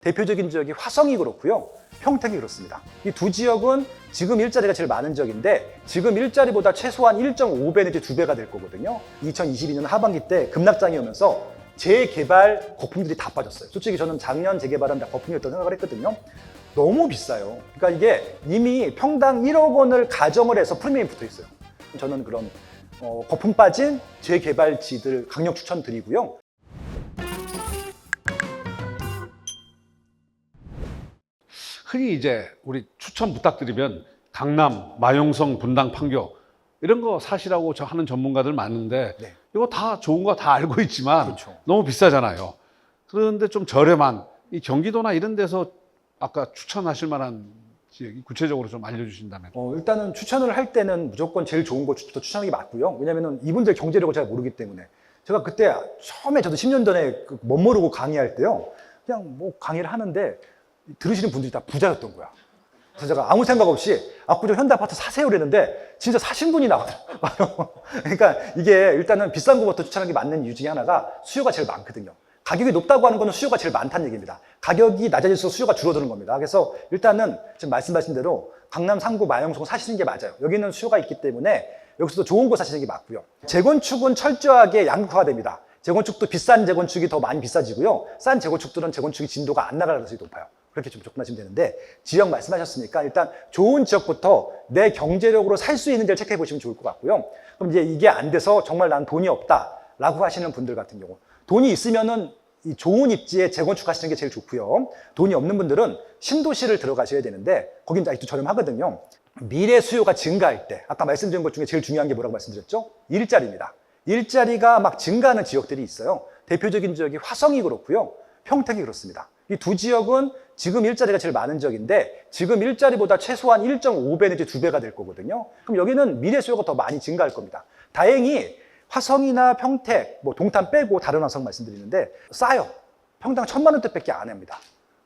대표적인 지역이 화성이 그렇고요. 평택이 그렇습니다. 이 두 지역은 지금 일자리가 제일 많은 지역인데 지금 일자리보다 최소한 1.5배 내지 2배가 될 거거든요. 2022년 하반기 때 급락장이 오면서 재개발 거품들이 다 빠졌어요. 솔직히 저는 작년 재개발은 다 거품이었다고 생각을 했거든요. 너무 비싸요. 그러니까 이게 이미 평당 1억 원을 가정을 해서 프리미엄이 붙어 있어요. 저는 그런 거품 빠진 재개발지들 강력 추천드리고요. 흔히 이제 우리 추천 부탁드리면 강남, 마용성, 분당, 판교 이런 거 사시라고 하는 전문가들 많은데 네. 이거 다 좋은 거 다 알고 있지만 그렇죠. 너무 비싸잖아요. 그런데 좀 저렴한 이 경기도나 이런 데서 아까 추천하실 만한 지역이 구체적으로 좀 알려주신다면. 일단은 추천을 할 때는 무조건 제일 좋은 곳부터 추천하는 게 맞고요. 왜냐면은 이분들 경제력을 잘 모르기 때문에. 제가 그때 처음에 저도 10년 전에 멋모르고 강의할 때요. 그냥 뭐 강의를 하는데 들으시는 분들이 다 부자였던 거야. 그래서 제가 아무 생각 없이 압구정 현대아파트 사세요 그랬는데 진짜 사신 분이 나오더라고요. 그러니까 이게 일단은 비싼 것부터 추천하는 게 맞는 이유 중에 하나가 수요가 제일 많거든요. 가격이 높다고 하는 거는 수요가 제일 많다는 얘기입니다. 가격이 낮아질수록 수요가 줄어드는 겁니다. 그래서 일단은 지금 말씀하신 대로 강남, 상구, 마영성 사시는 게 맞아요. 여기는 수요가 있기 때문에 여기서도 좋은 곳 사시는 게 맞고요. 재건축은 철저하게 양극화가 됩니다. 재건축도 비싼 재건축이 더 많이 비싸지고요. 싼 재건축들은 재건축이 진도가 안 나갈 가능성이 높아요. 그렇게 좀 접근하시면 되는데 지역 말씀하셨으니까 일단 좋은 지역부터 내 경제력으로 살 수 있는 데를 체크해 보시면 좋을 것 같고요. 그럼 이제 이게 안 돼서 정말 난 돈이 없다라고 하시는 분들 같은 경우 돈이 있으면은 이 좋은 입지에 재건축 하시는 게 제일 좋고요. 돈이 없는 분들은 신도시를 들어가셔야 되는데 거긴 아직도 저렴하거든요. 미래 수요가 증가할 때 아까 말씀드린 것 중에 제일 중요한 게 뭐라고 말씀드렸죠? 일자리입니다. 일자리가 막 증가하는 지역들이 있어요. 대표적인 지역이 화성이 그렇고요. 평택이 그렇습니다. 이 두 지역은 지금 일자리가 제일 많은 지역인데 지금 일자리보다 최소한 1.5배 내지 2배가 될 거거든요. 그럼 여기는 미래 수요가 더 많이 증가할 겁니다. 다행히 화성이나 평택, 뭐 동탄 빼고 다른 화성 말씀드리는데 싸요. 평당 1,000만 원대밖에 안 합니다.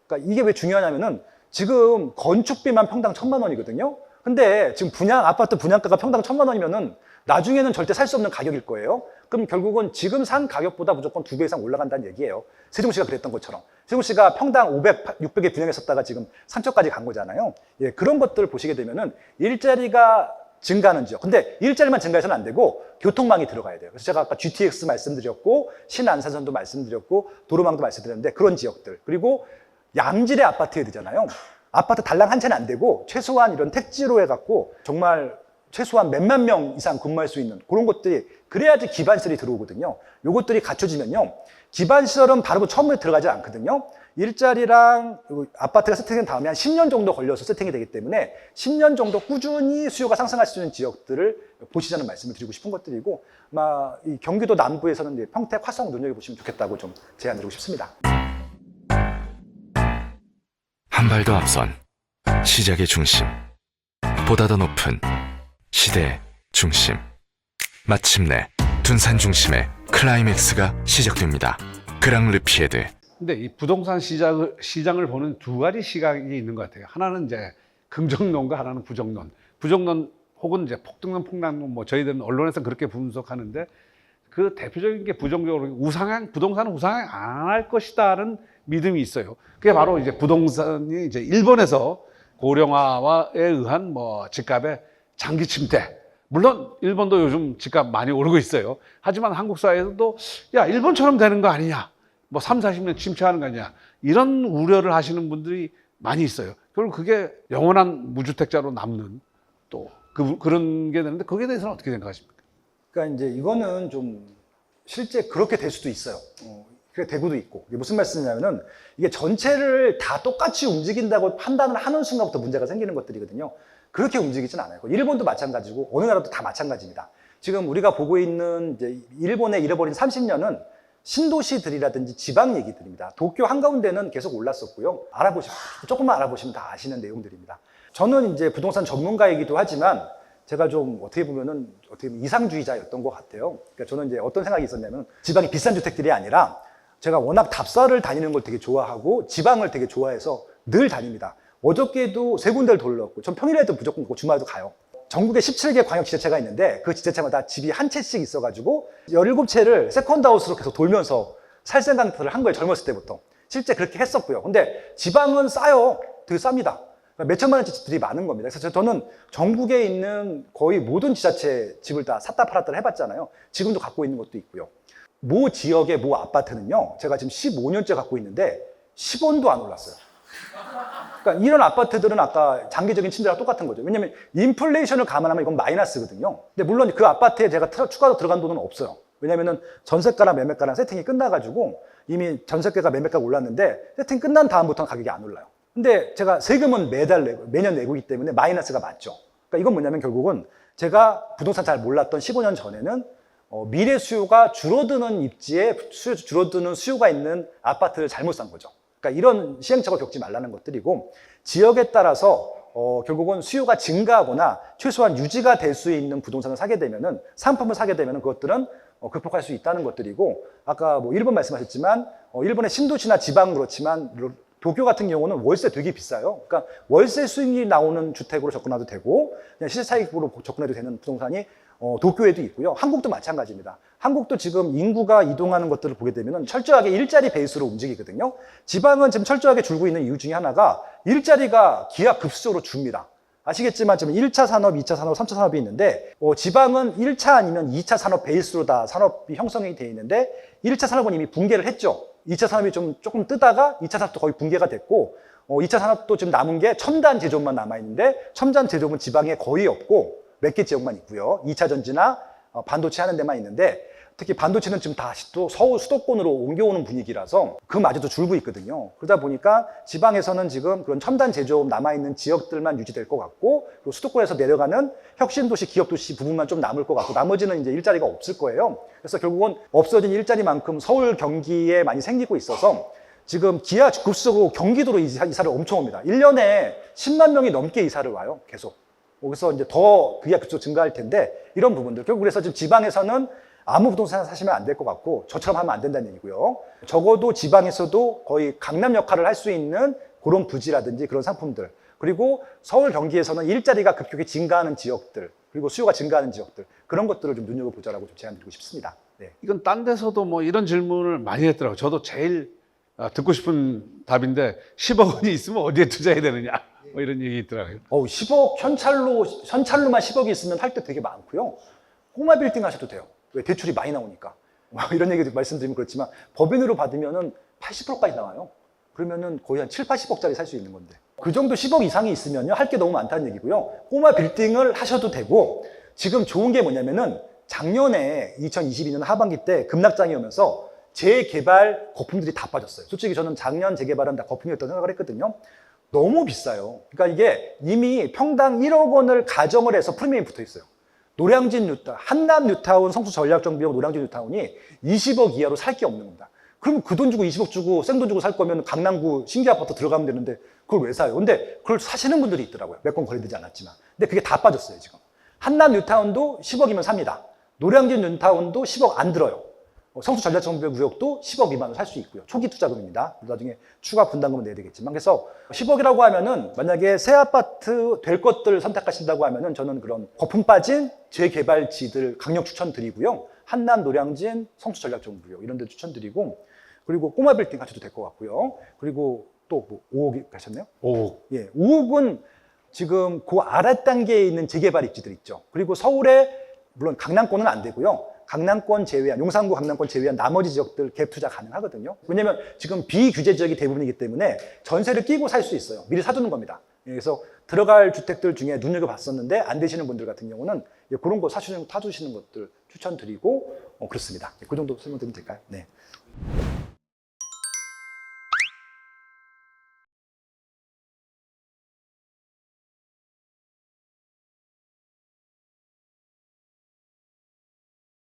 그러니까 이게 왜 중요하냐면은 지금 건축비만 평당 1,000만 원이거든요. 근데 지금 아파트 분양가가 평당 1,000만 원이면은 나중에는 절대 살 수 없는 가격일 거예요. 그럼 결국은 지금 산 가격보다 무조건 2배 이상 올라간다는 얘기예요. 세종시가 그랬던 것처럼. 세종시가 평당 500, 600에 분양했었다가 지금 상천까지 간 거잖아요. 예, 그런 것들을 보시게 되면은 일자리가 증가하는 지역. 근데 일자리만 증가해서는 안 되고 교통망이 들어가야 돼요. 그래서 제가 아까 GTX 말씀드렸고 신안산선도 말씀드렸고 도로망도 말씀드렸는데 그런 지역들. 그리고 양질의 아파트여야 되잖아요. 아파트 달랑 한 채는 안 되고 최소한 이런 택지로 해갖고 정말 최소한 몇만 명 이상 근무할 수 있는 그런 것들이 그래야지 기반시설이 들어오거든요. 요것들이 갖춰지면요. 기반시설은 바로 처음에 들어가지 않거든요. 일자리랑 아파트가 세팅된 다음에 한 10년 정도 걸려서 세팅이 되기 때문에 10년 정도 꾸준히 수요가 상승할 수 있는 지역들을 보시자는 말씀을 드리고 싶은 것들이고 아마 이 경기도 남부에서는 평택, 화성 눈여겨보시면 좋겠다고 좀 제안드리고 싶습니다. 한 발 더 앞선 시작의 중심, 보다 더 높은 시대의 중심. 마침내 둔산 중심의 클라이맥스가 시작됩니다. 그랑르피에드. 근데 이 부동산 시장을 보는 두 가지 시각이 있는 것 같아요. 하나는 이제 긍정론과 하나는 부정론. 부정론 혹은 이제 폭등론, 폭락론, 뭐 저희들은 언론에서 그렇게 분석하는데 그 대표적인 게 부정적으로 부동산은 우상향 안 할 것이다라는 믿음이 있어요. 그게 바로 이제 부동산이 이제 일본에서 고령화에 의한 뭐 집값의 장기 침체. 물론 일본도 요즘 집값 많이 오르고 있어요. 하지만 한국 사회에서도 야, 일본처럼 되는 거 아니냐. 뭐 3, 40년 침체하는 거 아니냐. 이런 우려를 하시는 분들이 많이 있어요. 결국 그게 영원한 무주택자로 남는 또 그런 게 되는데 거기에 대해서는 어떻게 생각하십니까? 그러니까 이제 이거는 좀 실제 그렇게 될 수도 있어요. 그게 되고도 있고. 이게 무슨 말씀이냐면은 이게 전체를 다 똑같이 움직인다고 판단을 하는 순간부터 문제가 생기는 것들이거든요. 그렇게 움직이진 않아요. 일본도 마찬가지고 어느 나라도 다 마찬가지입니다. 지금 우리가 보고 있는 이제 일본의 잃어버린 30년은 신도시들이라든지 지방 얘기들입니다. 도쿄 한가운데는 계속 올랐었고요. 조금만 알아보시면 다 아시는 내용들입니다. 저는 이제 부동산 전문가이기도 하지만 제가 좀 어떻게 보면 이상주의자였던 것 같아요. 그러니까 저는 이제 어떤 생각이 있었냐면 지방이 비싼 주택들이 아니라 제가 워낙 답사를 다니는 걸 되게 좋아하고 지방을 되게 좋아해서 늘 다닙니다. 어저께도 3군데를 돌렸고 전 평일에도 무조건 주말에도 가요. 전국에 17개 광역지자체가 있는데 그 지자체마다 집이 한 채씩 있어가지고 17채를 세컨드하우스로 계속 돌면서 살 생각들을 한 거예요. 젊었을 때부터. 실제 그렇게 했었고요. 근데 지방은 싸요. 되게 쌉니다. 그러니까 몇 천만 원짜리 집들이 많은 겁니다. 그래서 저는 전국에 있는 거의 모든 지자체 집을 다 샀다 팔았다 해봤잖아요. 지금도 갖고 있는 것도 있고요. 모 지역의 모 아파트는요, 제가 지금 15년째 갖고 있는데 10원도 안 올랐어요. 그러니까 이런 아파트들은 아까 장기적인 침대랑 똑같은 거죠. 왜냐면 인플레이션을 감안하면 이건 마이너스거든요. 근데 물론 그 아파트에 제가 추가로 들어간 돈은 없어요. 왜냐면은 전세가랑 매매가랑 세팅이 끝나가지고 이미 전세가가 매매가가 올랐는데 세팅 끝난 다음부터는 가격이 안 올라요. 근데 제가 세금은 매년 내고 있기 때문에 마이너스가 맞죠. 그러니까 이건 뭐냐면 결국은 제가 부동산 잘 몰랐던 15년 전에는 미래 수요가 줄어드는 입지에 줄어드는 수요가 있는 아파트를 잘못 산 거죠. 그러니까 이런 시행착오를 겪지 말라는 것들이고, 지역에 따라서 결국은 수요가 증가하거나 최소한 유지가 될 수 있는 부동산을 사게 되면은, 상품을 사게 되면은 그것들은 극복할 수 있다는 것들이고, 아까 뭐 일본 말씀하셨지만 일본의 신도시나 지방 그렇지만 도쿄 같은 경우는 월세 되게 비싸요. 그러니까 월세 수익이 나오는 주택으로 접근해도 되고 그냥 시세 차익으로 접근해도 되는 부동산이 도쿄에도 있고요. 한국도 마찬가지입니다. 한국도 지금 인구가 이동하는 것들을 보게 되면 철저하게 일자리 베이스로 움직이거든요. 지방은 지금 철저하게 줄고 있는 이유 중에 하나가 일자리가 기하급수적으로 줍니다. 아시겠지만 지금 1차 산업, 2차 산업, 3차 산업이 있는데 지방은 1차 아니면 2차 산업 베이스로 다 산업이 형성이 되어 있는데 1차 산업은 이미 붕괴를 했죠. 2차 산업이 조금 뜨다가 2차 산업도 거의 붕괴가 됐고 2차 산업도 지금 남은 게 첨단 제조업만 남아있는데 첨단 제조업은 지방에 거의 없고 몇 개 지역만 있고요. 2차 전지나 반도체 하는 데만 있는데 특히 반도체는 지금 다시 또 서울 수도권으로 옮겨오는 분위기라서 그마저도 줄고 있거든요. 그러다 보니까 지방에서는 지금 그런 첨단 제조업 남아있는 지역들만 유지될 것 같고 그리고 수도권에서 내려가는 혁신도시, 기업도시 부분만 좀 남을 것 같고 나머지는 이제 일자리가 없을 거예요. 그래서 결국은 없어진 일자리만큼 서울, 경기에 많이 생기고 있어서 지금 기하급수적으로 경기도로 이사를 엄청 옵니다. 1년에 10만 명이 넘게 이사를 와요. 계속. 그래서 이제 더 기하급수적으로 증가할 텐데 이런 부분들. 결국 그래서 지금 지방에서는 아무 부동산 사시면 안 될 것 같고 저처럼 하면 안 된다는 얘기고요. 적어도 지방에서도 거의 강남 역할을 할 수 있는 그런 부지라든지 그런 상품들, 그리고 서울, 경기에서는 일자리가 급격히 증가하는 지역들, 그리고 수요가 증가하는 지역들, 그런 것들을 좀 눈여겨보자라고 좀 제안드리고 싶습니다. 네. 이건 딴 데서도 뭐 이런 질문을 많이 했더라고요. 저도 제일 듣고 싶은 답인데 10억 원이 있으면 어디에 투자해야 되느냐 뭐 이런 얘기 있더라고요. 10억 현찰로만 10억이 있으면 할 때 되게 많고요. 꼬마 빌딩 하셔도 돼요. 왜? 대출이 많이 나오니까. 이런 얘기 말씀드리면 그렇지만 법인으로 받으면은 80%까지 나와요. 그러면은 거의 한 7, 80억짜리 살 수 있는 건데. 그 정도 10억 이상이 있으면요. 할 게 너무 많다는 얘기고요. 꼬마 빌딩을 하셔도 되고, 지금 좋은 게 뭐냐면은 작년에 2022년 하반기 때 급락장이 오면서 재개발 거품들이 다 빠졌어요. 솔직히 저는 작년 재개발은 다 거품이었다고 생각을 했거든요. 너무 비싸요. 그러니까 이게 이미 평당 1억 원을 가정을 해서 프리미엄이 붙어 있어요. 노량진 뉴타운, 한남 뉴타운, 성수 전략정비용 노량진 뉴타운이 20억 이하로 살 게 없는 겁니다. 그럼 그 돈 주고 20억 주고 생돈 주고 살 거면 강남구 신기 아파트 들어가면 되는데 그걸 왜 사요? 근데 그걸 사시는 분들이 있더라고요. 몇 건 거래되지 않았지만. 근데 그게 다 빠졌어요, 지금. 한남 뉴타운도 10억이면 삽니다. 노량진 뉴타운도 10억 안 들어요. 성수 전략정비 구역도 10억 미만으로 살 수 있고요. 초기 투자금입니다. 나중에 추가 분담금은 내야 되겠지만. 그래서 10억이라고 하면은 만약에 새 아파트 될 것들을 선택하신다고 하면은 저는 그런 거품 빠진 재개발지들 강력 추천드리고요. 한남, 노량진, 성수 전략정비 구역 이런 데 추천드리고, 그리고 꼬마 빌딩 하셔도 될 것 같고요. 그리고 또 뭐 5억이 가셨나요? 5억. 예, 5억은 지금 그 아랫단계에 있는 재개발 입지들 있죠. 그리고 서울에 물론 강남권은 안 되고요. 강남권 제외한, 용산구 강남권 제외한 나머지 지역들 갭 투자 가능하거든요. 왜냐면 지금 비규제 지역이 대부분이기 때문에 전세를 끼고 살 수 있어요. 미리 사두는 겁니다. 그래서 들어갈 주택들 중에 눈여겨봤었는데 안 되시는 분들 같은 경우는 그런 거 사두시는 것들 추천드리고 그렇습니다. 그 정도 설명드리면 될까요? 네.